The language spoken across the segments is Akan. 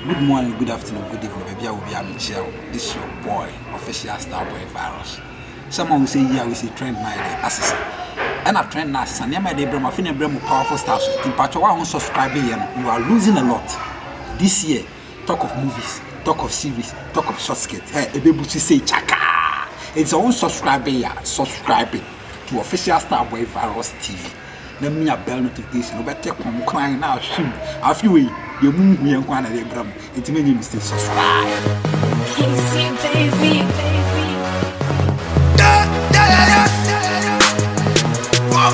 Good morning, good afternoon, good evening, baby. I will be having chill. This is your boy, official Starboy Virus. Someone will say, yeah, we see trend my assistant. And a trend now, and my day, Brahma, Finna Brahma, powerful stars. In part, you are subscribing, you are losing a lot. This year, talk of movies, talk of series, talk of short skits. Hey, a baby to say, chaka. It's our own subscribing to official Starboy Virus TV. Let me a bell notification. But take one crying now, shoot. A few way, you move me and one of the Bram. It's many mistakes. Subscribe. Easy, baby. For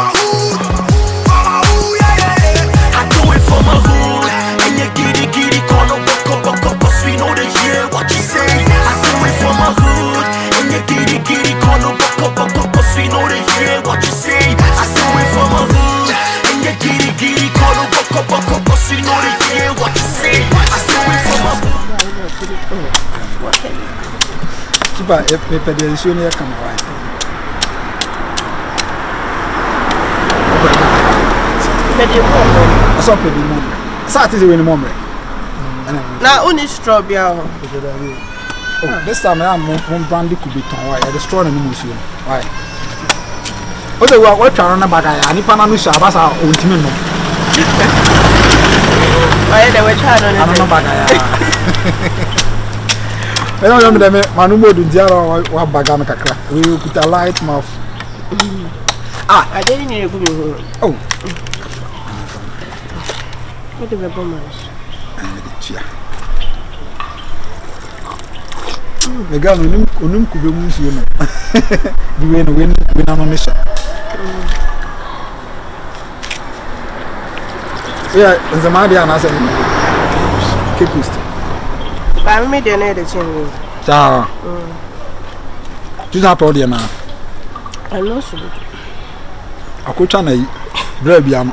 my hood, yeah. I do it for my hood. And you giddy, call up, cause we know the year what you say. I do it for my hood. And you giddy, call up, cause we know the year what you say. I do it for my hood. And you giddy, call up, cause we know the year what you say. I do it for my hood. Chiba, if the edition here come right. I saw the moment. Saturday when the moment. Now only strawberry. Oh, this time I am one brandy could be torn. Why? I destroyed the museum. Why? What the what trying to bagay? Ani pananusha basa ultimate. Why they were trying on it? I don't know bagay. I don't remember them. Manumo do diaro wa bagam kakra. We put a light mouth. I didn't need to go. Oh. What the bombers? The girl unum kube museum. The win on mission. Yeah, and the Madian has a keep posted. I made the net change. Ciao. Just not all the man. I know so. I could try to bread yam.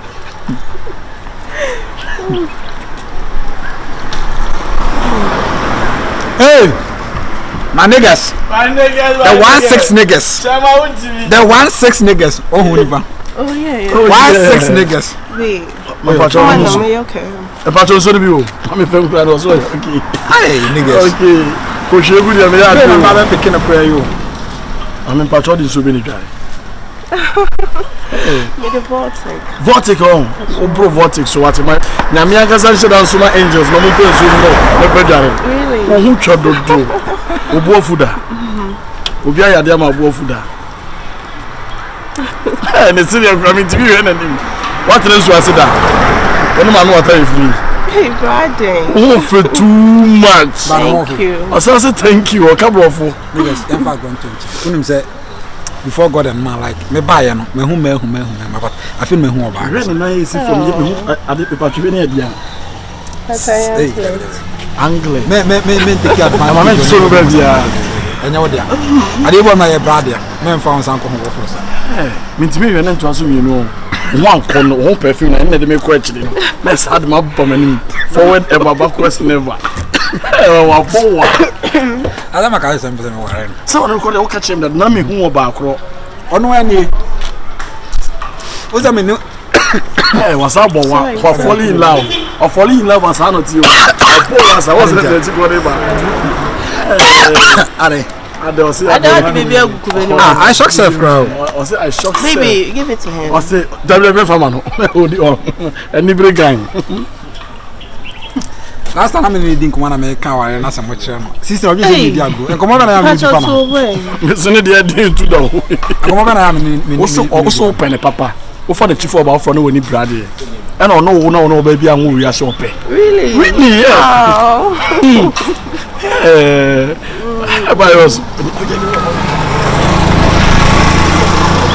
Hey, my niggas. The 1-6 niggas. The 1-6 niggas. Oh yeah. 1-6 niggas. Wait. Okay. The patron so be o. I'm a friend crowd also. Okay. Hey niggas. Okay. Ko she good ya me ya. I'm not picking up prayer you. I'm in patron so be ni guy. Me the vortex. Vortex on. O bro vortex so what my na me aka san shedan so ma angels no mo pe so no. Me pe jare. Really? O hu twa dodo. O bo fuda. Obi ayade ama bo fuda. Eh ne serious from me TV na nim. What the so asida. When man what are you free? Hey, Brady. Oh, for too much. Thank you. I say thank you. O kabro fo. Niggas, dem fa going to. Unim say before God and man like me buy no me hu but I feel me hu oba. Really nice from you me hu ade paper twe na dia. Hey. Angle. Me take your My man so no be dia. Enya wo dia. Ade bo na ye brother. Me mfa won san ko ho go so. Eh, me ntimi we na nto aso mi no. One corner, one perfume, and then they make question. Let's add my bomb forward ever, backwards never. I don't know something more. Someone called the catch him that Nami who back row. On when you was I mean, was up for falling in love or falling in love was not you. I wasn't there to go I shock self crowd. I shock Baby, give it to him. I say, WF Famano. And Nibri gang. Last time I didn't come on America and that's a much. Sister, I'm just go. And come on, I am to Send the idea to the come on, I am also open a papa. For the chief about for no any brady. And I know no baby I'm going to shop. Really? Really, yeah.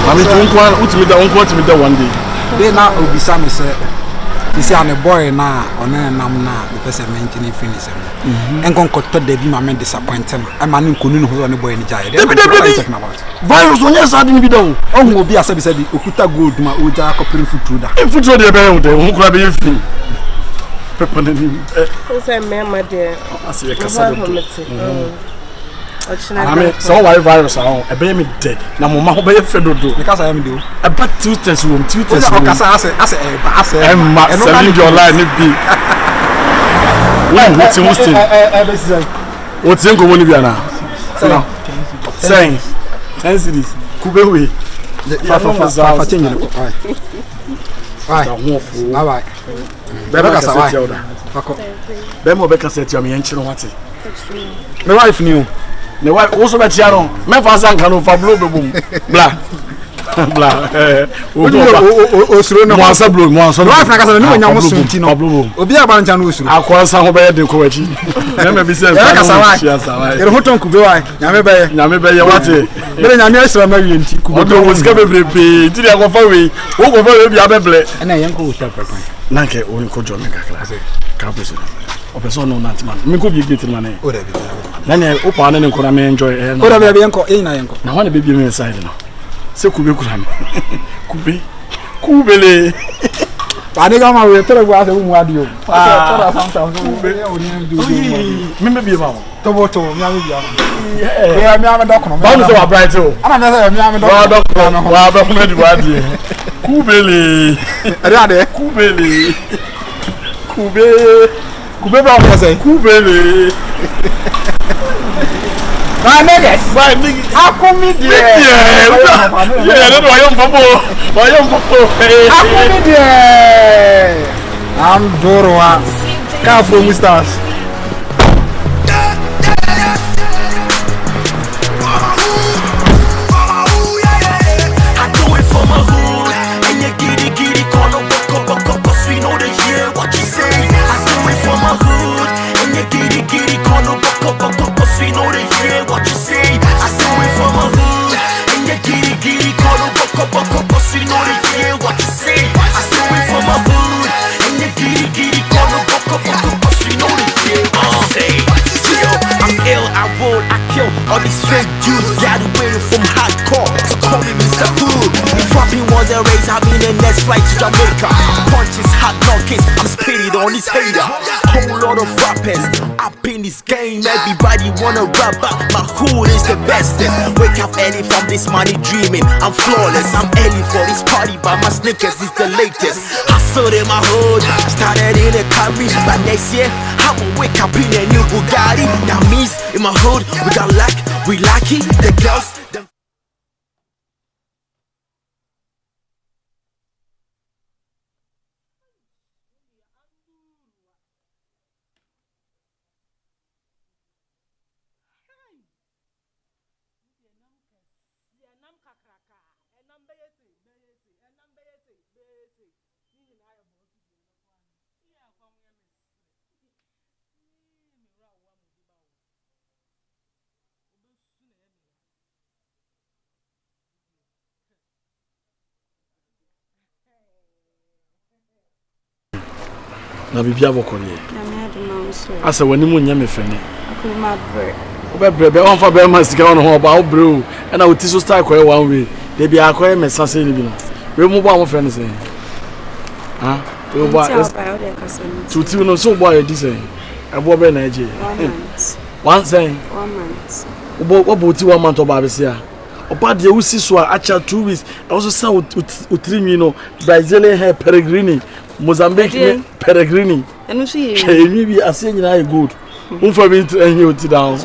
I mean, don't me one day. They now will be some say. You see, I'm a boy now, or now, the person mentioning finish. And go to the man disappointed. I'm an including who on the boy in the giant. Talking about virus on your side in the video. Oh, will be as I said, Okuta good, my Uja copying food through that. If it's on the bell, who grab you free. Pepper, who's a man, my dear? I see a cassette. I mean, so why virus are a baby dead. Now, Mamma, be a federal do because I am do. About 2 tests room, 2 tests room. I say, I'm selling your line, it be. What's in Comunibiana? Saying 10 cities. Kubewe. Alright. Bemo Becca said to me, and Chinawati. My wife knew. The wife also met Chiano. Mefazan can for blue boom. Blah. Blah. Monsa blue, Monsa. Wife, I got a new one. Blue. Obia Banchanus. I'll call some of the Kochi. Never be said, you're hot on Kubai. Yamebe Yawati. Then I'm yes, I'm marrying Kubo was going to be. Did I go for me? Who go for Yabble? And I am cool. Nanke only could join the class. Campus. Of a son, not man. Me could be getting money. Then I open and could enjoy it. What have you uncle? Now, want to be inside now. So could be Kuram. Could be Kubele. I think I'm a tell you what I want you. Maybe about Toboto, yeah, I'm a doctor. Bounce of a bright too. I'm another doctor. Kubele. Kubele. Kubele. My niggas, how come me there? Yeah, that's why I'm Doroa. Can't fool me stars. I do it for my hood, and you giddy, call up, cause we know they hear what you say. I do it for my hood, and you giddy, call up, cause we know they hear what you say. I do it for my hood, and you giddy, call up, cause we know they hear what you say. I do it for my hood, and you giddy, call up, cause we know they hear what you say. I'm ill, I roll, I kill all these fake dudes graduated from hardcore, so call me Mr. Hood. If rapping was a race, I'll be the next flight to Jamaica. Punches, hot knockers, I'm spitting on this hater. Whole lot of rappers up in this game, everybody wanna rap up. My hood is the bestest. Wake up early from this money dreaming, I'm flawless. I'm early for this party, but my sneakers is the latest. Hustle in my hood, started in a Camry, but next year I'ma wake up in a new Bugatti. That means in my hood we got luck, we lucky. The girls, them na bibia bokole asa wani mu nya mefene akoma bre obebrebe on fa be ma sika on ho ba obro e na oti so style koye one way de bia akoye mesase ni bi no we mu bo am friend say ah we bo tuti no so bo ya di say e bo be na eje one month obo ti 1 month oba be say oba de usi so acha 2 weeks also say utrimi no Brazilian hair peregrini Mozambique peregrini enu so ye emi bi ase nyina e good unfa bi enye oti down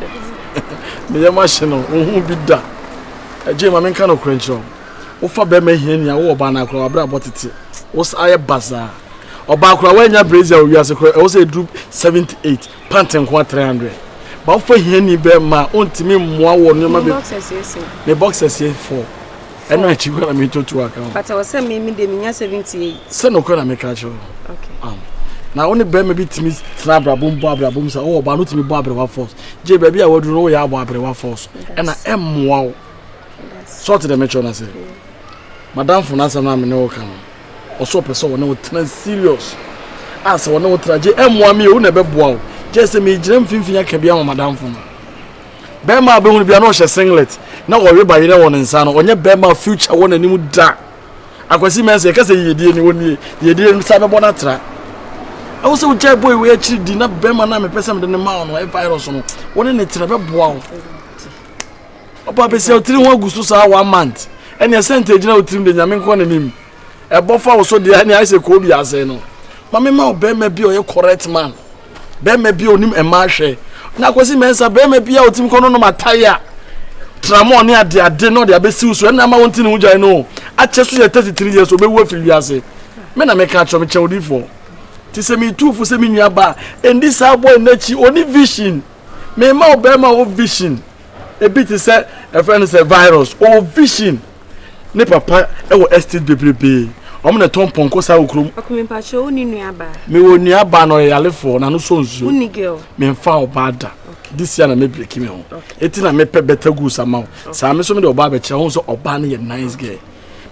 me ya machine no hu bi da eje ma menka no krencho ufa be ma hia nia wo oba na akra abra botete wo aye baza oba akra wa nya brazil wi ase kra wo say do 78 panten kwa 300 ba ufa hia ni be ma ontimi mmoa wo no ma be boxes ye 4 eno achi kwa me to account but I was say me de me nya 78 se no kwa na me ka cho okay na only be me bi timi snabra bom sa o ba no timi bo abrewa force je ba bi a wadu no wo ya abo abrewa force ena emmoa wo sort the metro na say madam funasa na me ne wo kan o so person wo na wo tran serious as wo na wo traje emmoa me wo na be boa wo je se me giram finfinya ka bia madam fun be ma be hu bia no hye singlet na wo reba yire wo nsa no onye be ma future wo na nimu da akwasi mense ka se yedie ni woni yedie sa be bona tra I was so jay boy we actually did not be man me person de ma no e virus no woni ne tra be boa wo oba be se otiri ho agusto sa 1 month ene percentage na otiri de nyame nko na nim e bofa wo so de ani I say ko bi ase no mama ma obe ma bi o ye correct man be me bi onim ema hwe na kwesi mensa be me bi a otim kono no mataya tramo ne ade no de abesi so na ma wonti ne hugya no a cheso ye 33 years obewu afiri ase me na me ka cho me chewdi for ti se mi tu fu se mi nua ba and this boy nachi oni vision me ma obema o vision a bit say a friend say virus o vision ne papa e wo estate bebrebe o me na ton ponko sa okrom akumempa cho oni nua ba me wo nua ba no yalefo na no so nzu uni girl me mfa obada this year na me break me ho eti na me pe better go sama sa me so me de oba be kire ho so oba na ye nice girl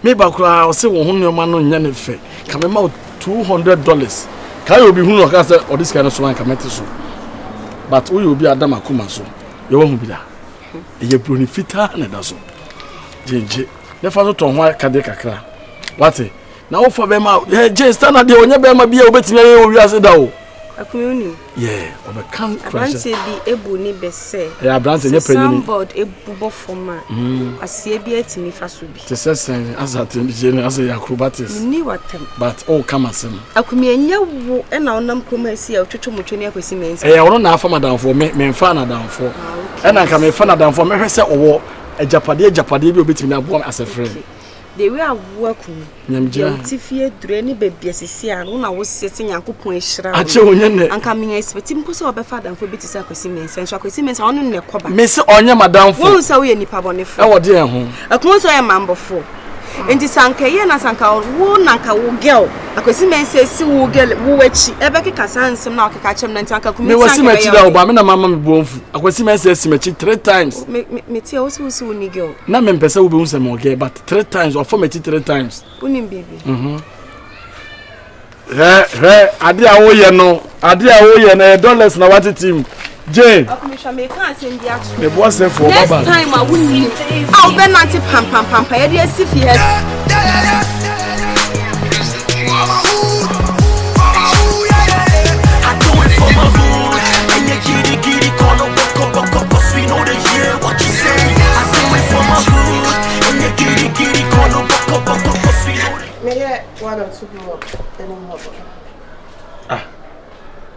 me ba kura o se wo ho nneoma no nya ne fe ka me ma $200 ka you be hu no ka say o this kind of so an ka mete so but we will be adam akuma so you want be da e broni fita na da so jeje ne fa so ton ho ka de kakra what na wo for be ma je standard de onya be ma bia obetimi ye o wi ase da o akumuni yeah o be kan Abranche bi ebu ni bese yeah Abranche nye penny soundboard ebubo forma asie bi atimi fa so bi te sen azate ni as acrobatics ni watem but all come asem akumi enya wo e na onam kroma asi a twetwo motwe ni akwesi mensa wono na afa madam for me mfa na dam for e na nka me fa na dam for me hwese owo ajapade bi obetimi na abo as a friend the way awoakum nyamjira tifie dure ni bebia sisi a no na wo sese nyankopon ehira ache onye ne anka me expect mpo se obefa dan fo betisa akwesi mensa nso akwesi mensa ono ne koba me se onye madam for wo se wo ye nipa bonefo e wo de ho akun so ye mambofo enti sanka ye na sanka wo nanka wo girl akwesi mensa si wo girl wo wachi ebeke kasa nsem na okeka chem na ntanka kumi me wasi machi da oba me na mama me bonfu akwesi mensa si machi 3 times me tie wo si wo ni girl na me mpesa wo be hu sem oge but 3 times or for machi 3 times unim baby ade a wo ye no na dollars na what team Jane akumisha me kan sem dia action me boss for next baba time I wouldn't I'll be nanti pam ya dia si fi he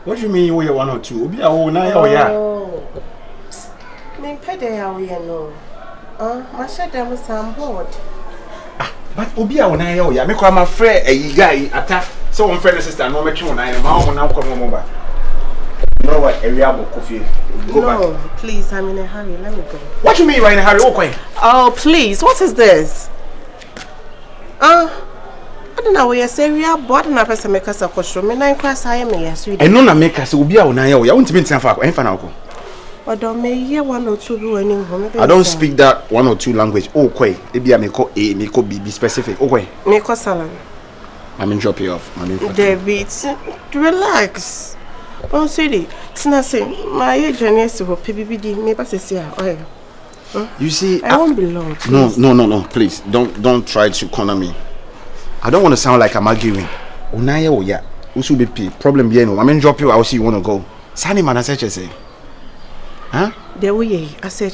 What do you mean you 1 or 2? Obi a wo na ya. Me pede ya we no. My share them some board. But Obi a wo na ya. Me kwa ma frɛ ayi guy ata. So one friend sister no me twe na ya. Ma wo na ko mo ba. You know what? Area go coffee. Go back. No, please, I'm in a hurry. Let me go. What do you mean you are in a hurry? Okay. Oh, please, what is this? I don't know where you say we are bought na person make us a costume. Me na cross I am yes. E no na make us Obi a wo na ya. Ya won't be ntia fa ko. En fa na ko. Odo me hear 1 or 2 be winning home. I don't speak that 1 or 2 language. Okay. E bia me ko A, me ko B, be specific. Okay. Me ko salon. I'm in drop you off. David, relax. Oh, sweetie, tina say my journey is to PBBD. Me pass say You see, I won't be long. No. Please, don't try to corner me. I don't want to sound like I'm arguing. Unaya o ya. Usu be problem bien. I mean drop you. I'll see you want to go. Sani man, I say. Huh? The way I say.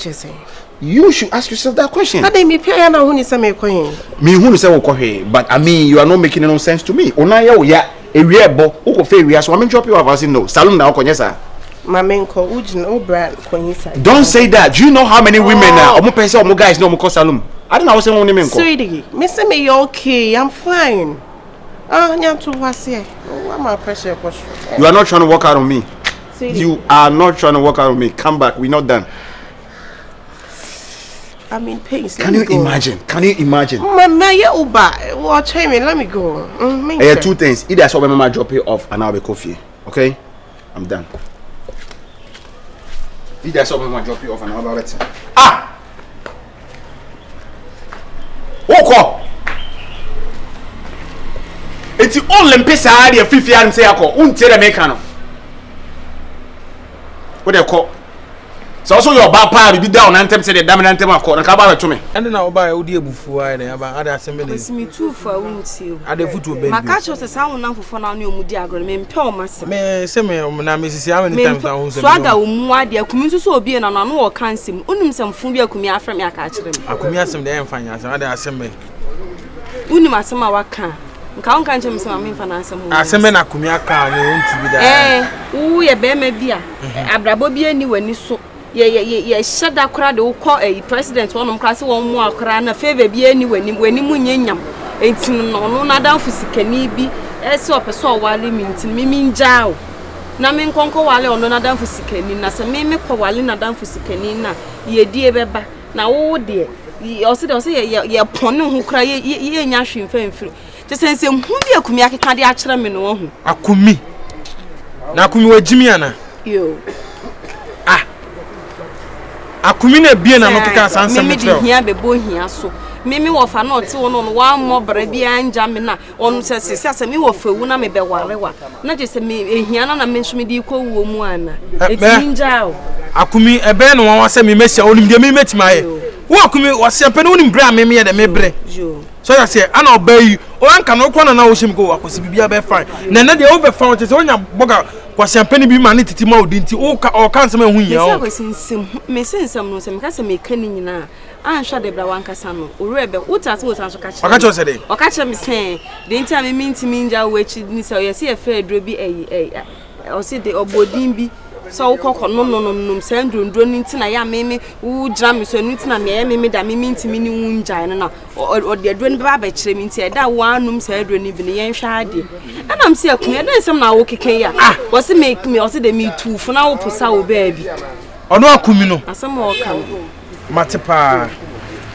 You should ask yourself that question. Ade me pay na hu ni say me koyin. Me hu ni say wo kohe, but I mean you are not making no sense to me. Unaya o ya. Ewie ebo. Uko fe ewie so I mean drop you. I say no. Salon na ukonye sa. Mamenko ujin o brand koyin sa. Don't say that. Do you know how many women now? Omo person omo guys no omo call salon. I don't know what say one name. Sweetie, me say me you okay. I'm fine. Nyam to was here. What my pressure question. You are not trying to work out on me. Sweetie. You are not trying to work out on me. Come back. We're not done. I'm in pain. Can you imagine? Mama, yeah, Uber. Watch me. Let me go. Two things. Either I saw my mama drop you off and I'll be coffee. Okay? I'm done. Either I saw my mama drop you off and I'll be better. Ah! Oko! It's the only place I had a 50 and say, until the mechanic. What they call? So also your papa be down and say the dominant tema call and come to me. And then I'll buy Odi before I have other assembly. me too for won't you. At the foot baby. My catch was a sound now for now new diagram and pel myself. Me say me na Mrs. How many times I want Swagger umwa dia community so be na no o kan sim. Unim some fun bia kumi afrem ya ka kire me. Akumi asem dey enfanya so other assembly. Unim asema waka. nka on kan chem se ma mfa na asem asem na akumi aka ne onti bi da wo ye be ma bia abrabo bi ani wani so ye shada kora de wo ko president wonom kra se won mu akra na favor bi ani wani mu nyanyam entin no na danfo sikani bi ese opeso wale mi ntin mi njao na me nkonko wale ono na danfo sikani na se me ko wale na danfo sikani na ye die beba na wo de o se ye pone ho kra ye nya hwemfa mfiri je sense hu bi akumi akeka de akere me no ho akumi na akumi wajimi ana yo akumi na bie na no keka sansem me me hia bebo hia so me wo fa na oti wono no wa mo bra bia anja me na onu se me wo fa wu na me be warewa na je se me ehia na me nso me di ko wo mu ana eti nja o akumi ebe no wa se me mesia onim de me metima ye wo akumi wo se pe no onim bra me ye de me bre so ya se ana obayi o anka no kwa na wo shim ko akosi bibia be fine na de wo be fine te se onya boga kwa champagne bi ma ne titi ma odinti o kan se ma hu ya o me sensem no se me ka se me kan nyina anhwa de bra wankasa no orebe utase wo sanso ka che aka che se de o ka che me se de nti a me mintimi nja wo echi ni se o ye se e fa aduro bi o se de obodin bi so wo kokko no se ndondro ni nti na ya me wo gira me so ni nti na me da me mintimi ni wu nja no na o de aduro ni ba ba kire me nti e da wo anum se aduro ni bi ne yen hwa ade ana me se akun e da nsem na wo keken ya wo se me o se de me tufu na wo pusa wo ba bi ono akumi no asem wo kan matepa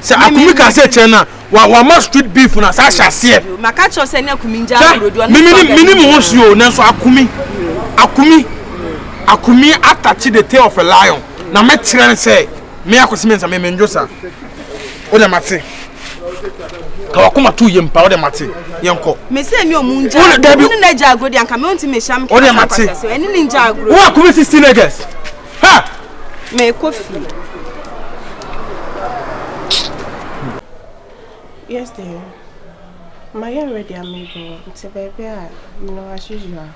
se akumi ka se che na wa ma street beef na sa hyase maka cho se ne akumi nja rodo na mini mo hwio na so akumi attach the tail of a lion na me kire say me akosi me nsa me njosa o de mate ka wakoma tu yempa o de mate yenko me se mi omunja ni na ja agro de anka me onti me sham o de mate eni ni nja agro wo akumi 16 niggas ha me kofi. Yes, dear. My already amigo. It's a baby, as usual.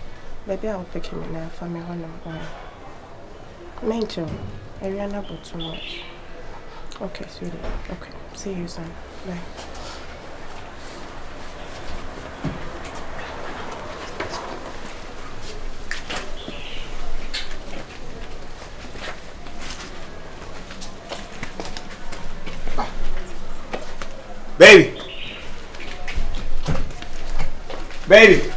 Baby, I'll pick him in for me one on one. Mental, I ran up too much. Okay, sweetie. Okay, see you soon. Bye. Baby.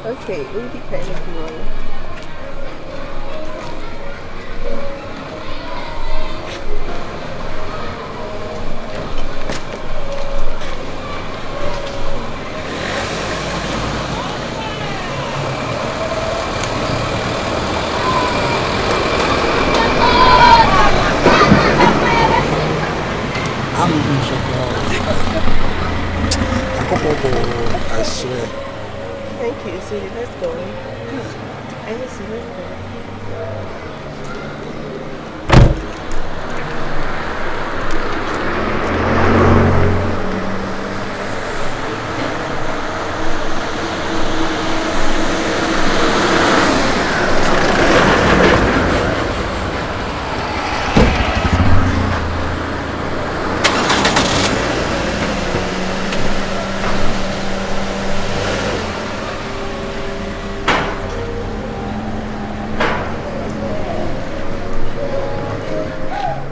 Okay, it will depend if you want. I swear. Thank you, sweetie. Let's go. I just let's go.